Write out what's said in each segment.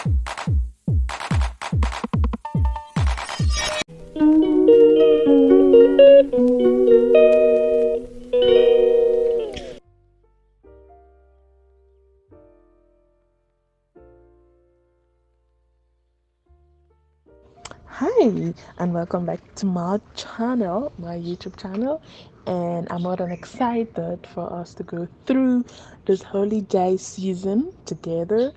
Hi, and welcome back to my channel, my YouTube channel. And I'm more than excited for us to go through this holiday season together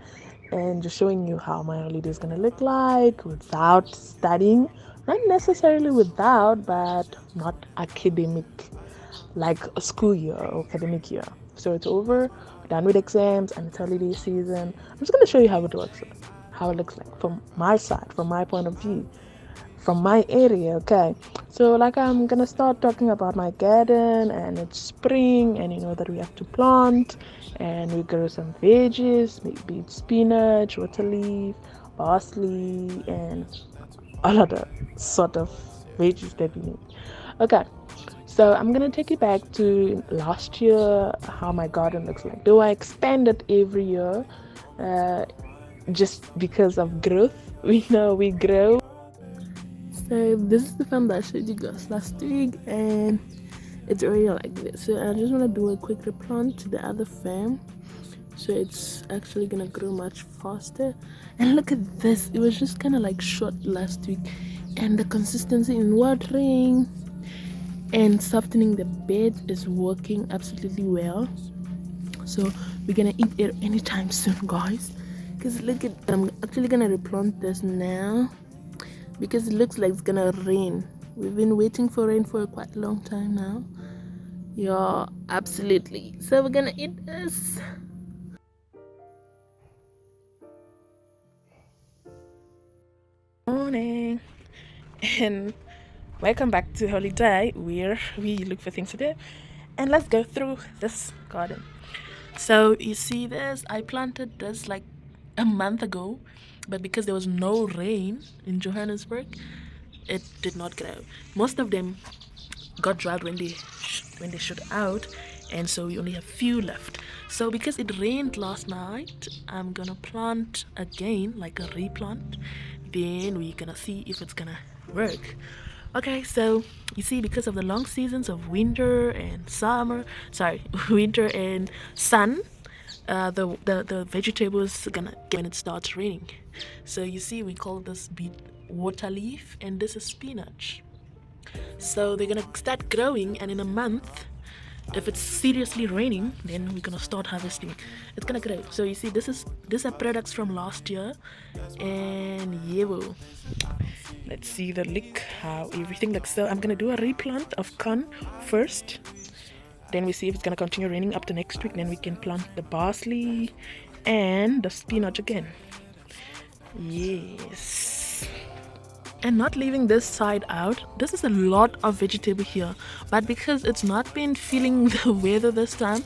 and just showing you how my holiday is going to look like without studying. Not necessarily without, but not academic, like a school year or academic year. So it's over, done with exams, and it's holiday season. I'm just going to show you how it works, how it looks like from my side, from my point of view, from my area. Okay, so like I'm gonna start talking about my garden, and it's spring, and you know that we have to plant and we grow some veggies, maybe it's spinach, water leaf, parsley, and all other sort of veggies that we need. Okay, so I'm gonna take you back to last year, how my garden looks like. Do I expand it every year uh, just because of growth? We know we grow. So this is the farm that I showed you guys last week, and it's already like this. So I just want to do a quick replant to the other farm, so it's actually gonna grow much faster. And look at this, it was just kind of like short last week, and the consistency in watering and softening the bed is working absolutely well. So we're gonna eat it anytime soon, guys, because look at, I'm actually gonna replant this now because it looks like it's gonna rain. We've been waiting for rain for quite a long time now. Yeah, absolutely. So we're gonna eat this. Morning, and welcome back to holiday where we look for things to do. And let's go through this garden. So you see this, I planted this like a month ago, but because there was no rain in Johannesburg, it did not grow. Most of them got dried when they shoot out, and so we only have few left. So because it rained last night, I'm gonna plant again, like a replant. Then we're gonna see if it's gonna work. Okay, so you see, because of the long seasons of winter and summer, sorry, winter and sun, the vegetables are gonna get when it starts raining. So you see, we call this beet water leaf, and this is spinach. So they're gonna start growing, and in a month, if it's seriously raining, then we're gonna start harvesting. It's gonna grow. So you see, these are products from last year, and yeah, well, let's see the look, how everything looks. So I'm gonna do a replant of corn first. Then we see if it's gonna continue raining up to next week. Then we can plant the parsley and the spinach again. Yes. And not leaving this side out, this is a lot of vegetable here, but because it's not been feeling the weather this time,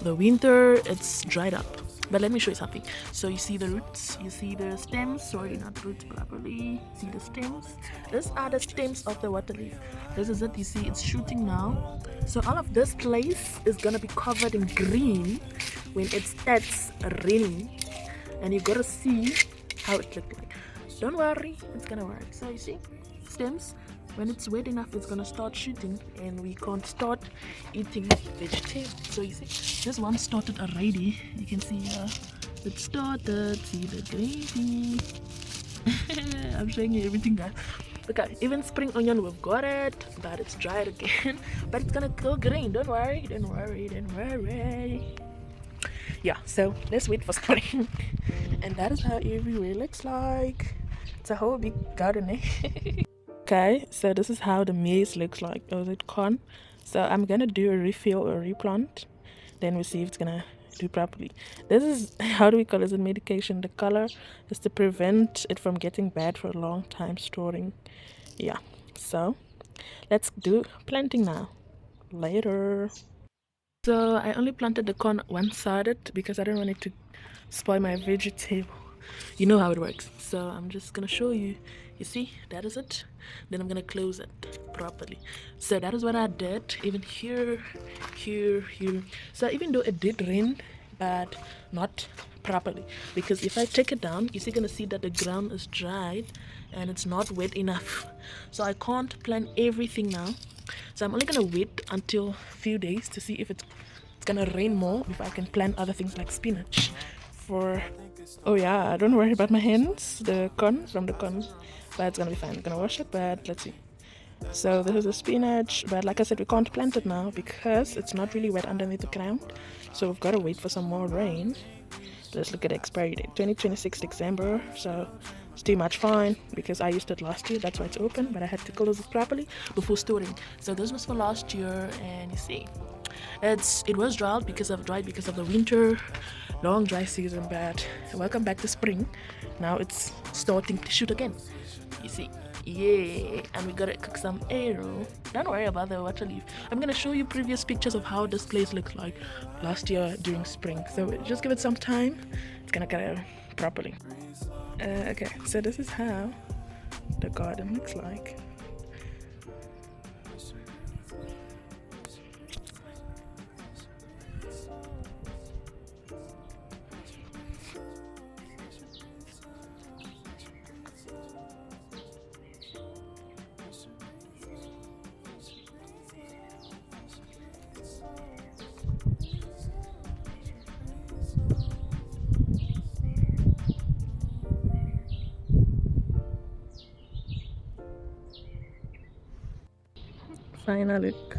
the winter, it's dried up. But let me show you something. So you see the roots, you see the stems, sorry, not roots properly, see the stems. These are the stems of the water leaf. This is it, you see it's shooting now. So all of this place is gonna be covered in green when it starts raining, and you gotta see how it looks like. Don't worry, it's gonna work. So you see, stems, when it's wet enough, it's gonna start shooting, and we can't start eating vegetables. So you see, this one started already. You can see it started. See the gravy. I'm showing you everything, guys. Okay, even spring onion, we've got it, but it's dried again. But it's gonna go green. Don't worry, don't worry, don't worry. Yeah, so let's wait for spring. And that is how everywhere looks like. It's a whole big garden, eh? Okay, so this is how the maize looks like. Oh, is it corn? So I'm gonna do a refill or replant. Then we'll see if it's gonna do properly. This is, how do we call it? Is it medication? The color is to prevent it from getting bad for a long time storing. Yeah, so let's do planting now. Later. So I only planted the corn one-sided because I don't want it to spoil my vegetable. You know how it works. So I'm just gonna show you. You see, that is it. Then I'm gonna close it properly. So that is what I did. Even here, here, here. So even though it did rain, but not properly, because if I take it down, you're gonna see that the ground is dried and it's not wet enough. So I can't plant everything now. So I'm only gonna wait until a few days to see if it's gonna rain more before I can plant other things like spinach. For oh yeah, don't worry about my hands, the corn from the corn, but it's gonna be fine. I'm gonna wash it, but let's see. So this is the spinach, but like I said, we can't plant it now because it's not really wet underneath the ground. So we've got to wait for some more rain. Let's look at the expiry date, 2026 December. So it's too much fine because I used it last year. That's why it's open, but I had to close it properly before storing. So this was for last year, and you see, it was dried because of the winter, long dry season. But welcome back to spring. Now it's starting to shoot again. You see. Yeah, and we gotta cook some arrow. Don't worry about the water leaf. I'm gonna show you previous pictures of how this place looked like last year during spring. So just give it some time. It's gonna get properly. Okay, so this is how the garden looks like. Final look.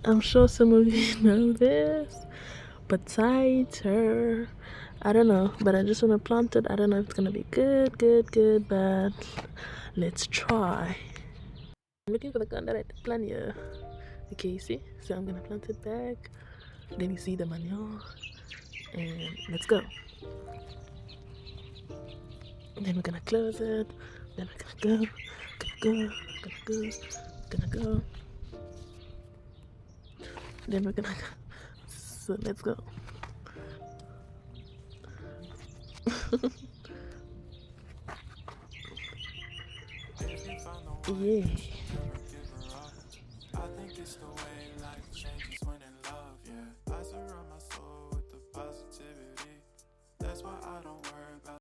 I'm sure some of you know this, potato. I don't know, but I just want to plant it. I don't know if it's gonna be good, but let's try. I'm looking for the gun that I did plant here. Okay, you see? So I'm gonna plant it back. Then you see the manure, and let's go. And then we're gonna close it. Then we're gonna go. Then we're gonna go. So let's go. Yeah.